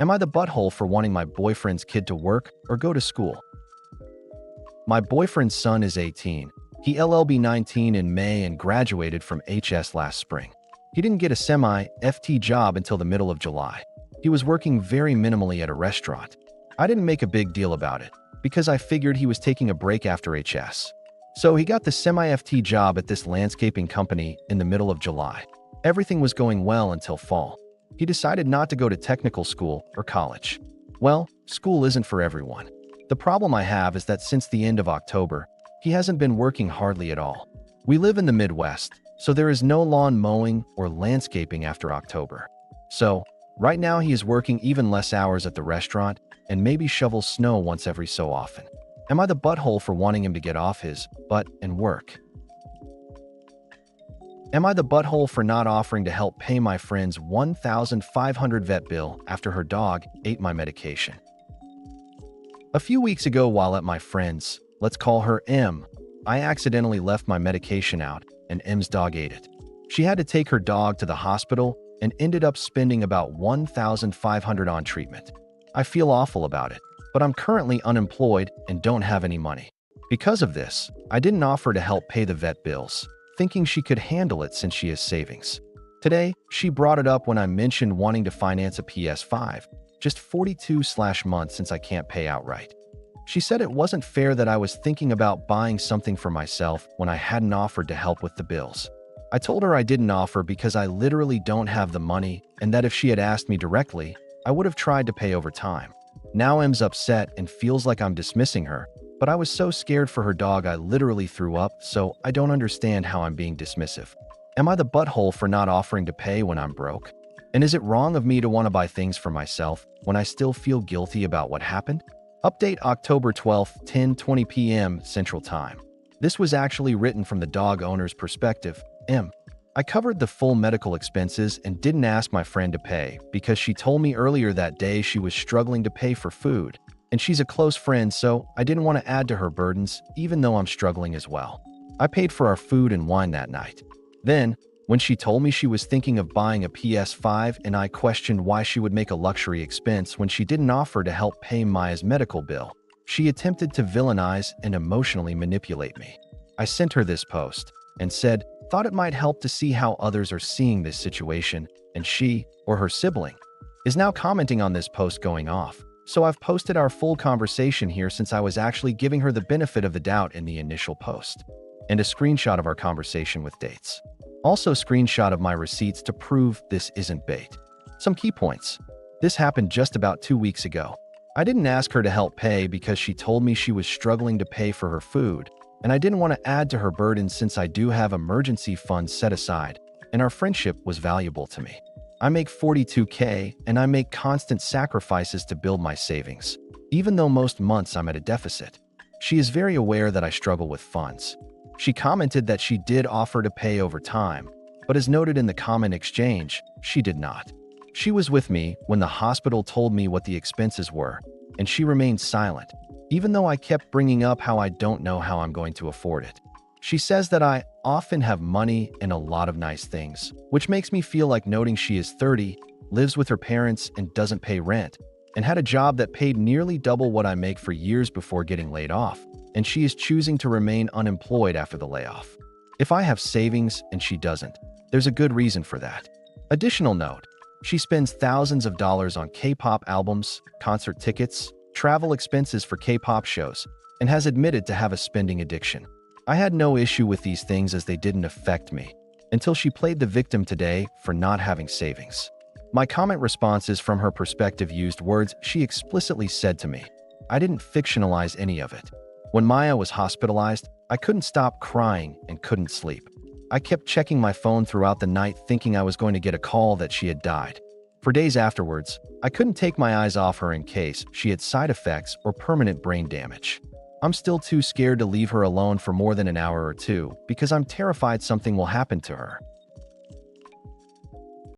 Am I the butthole for wanting my boyfriend's kid to work or go to school? My boyfriend's son is 18. He LLB 19 in May and graduated from HS last spring. He didn't get a semi-FT job until the middle of July. He was working very minimally at a restaurant. I didn't make a big deal about it because I figured he was taking a break after HS. So he got the semi-FT job at this landscaping company in the middle of July. Everything was going well until fall. He decided not to go to technical school or college. Well, school isn't for everyone. The problem I have is that since the end of October, he hasn't been working hardly at all. We live in the Midwest, so there is no lawn mowing or landscaping after October. So, right now he is working even less hours at the restaurant and maybe shovels snow once every so often. Am I the butthole for wanting him to get off his butt and work? Am I the butthole for not offering to help pay my friend's $1,500 vet bill after her dog ate my medication? A few weeks ago while at my friend's, let's call her M, I accidentally left my medication out and M's dog ate it. She had to take her dog to the hospital and ended up spending about $1,500 on treatment. I feel awful about it, but I'm currently unemployed and don't have any money. Because of this, I didn't offer to help pay the vet bills, thinking she could handle it since she has savings. Today, she brought it up when I mentioned wanting to finance a PS5, just 42/months since I can't pay outright. She said it wasn't fair that I was thinking about buying something for myself when I hadn't offered to help with the bills. I told her I didn't offer because I literally don't have the money and that if she had asked me directly, I would have tried to pay over time. Now M's upset and feels like I'm dismissing her, but I was so scared for her dog I literally threw up, so I don't understand how I'm being dismissive. Am I the butthole for not offering to pay when I'm broke? And is it wrong of me to want to buy things for myself when I still feel guilty about what happened? Update October 12, 10:20 p.m. Central Time. This was actually written from the dog owner's perspective. M. I covered the full medical expenses and didn't ask my friend to pay because she told me earlier that day she was struggling to pay for food, and she's a close friend, so I didn't want to add to her burdens even though I'm struggling as well. I paid for our food and wine that night. Then, when she told me she was thinking of buying a PS5 and I questioned why she would make a luxury expense when she didn't offer to help pay Maya's medical bill, she attempted to villainize and emotionally manipulate me. I sent her this post and said, thought it might help to see how others are seeing this situation, and she, or her sibling, is now commenting on this post going off. So I've posted our full conversation here since I was actually giving her the benefit of the doubt in the initial post. And a screenshot of our conversation with dates. Also screenshot of my receipts to prove this isn't bait. Some key points. This happened just about 2 weeks ago. I didn't ask her to help pay because she told me she was struggling to pay for her food, and I didn't want to add to her burden since I do have emergency funds set aside, and our friendship was valuable to me. I make $42K, and I make constant sacrifices to build my savings, even though most months I'm at a deficit. She is very aware that I struggle with funds. She commented that she did offer to pay over time, but as noted in the comment exchange, she did not. She was with me when the hospital told me what the expenses were, and she remained silent, even though I kept bringing up how I don't know how I'm going to afford it. She says that I often have money and a lot of nice things, which makes me feel like noting she is 30, lives with her parents and doesn't pay rent, and had a job that paid nearly double what I make for years before getting laid off, and she is choosing to remain unemployed after the layoff. If I have savings and she doesn't, there's a good reason for that. Additional note, she spends thousands of dollars on K-pop albums, concert tickets, travel expenses for K-pop shows, and has admitted to have a spending addiction. I had no issue with these things as they didn't affect me, until she played the victim today for not having savings. My comment responses from her perspective used words she explicitly said to me. I didn't fictionalize any of it. When Maya was hospitalized, I couldn't stop crying and couldn't sleep. I kept checking my phone throughout the night thinking I was going to get a call that she had died. For days afterwards, I couldn't take my eyes off her in case she had side effects or permanent brain damage. I'm still too scared to leave her alone for more than an hour or two because I'm terrified something will happen to her.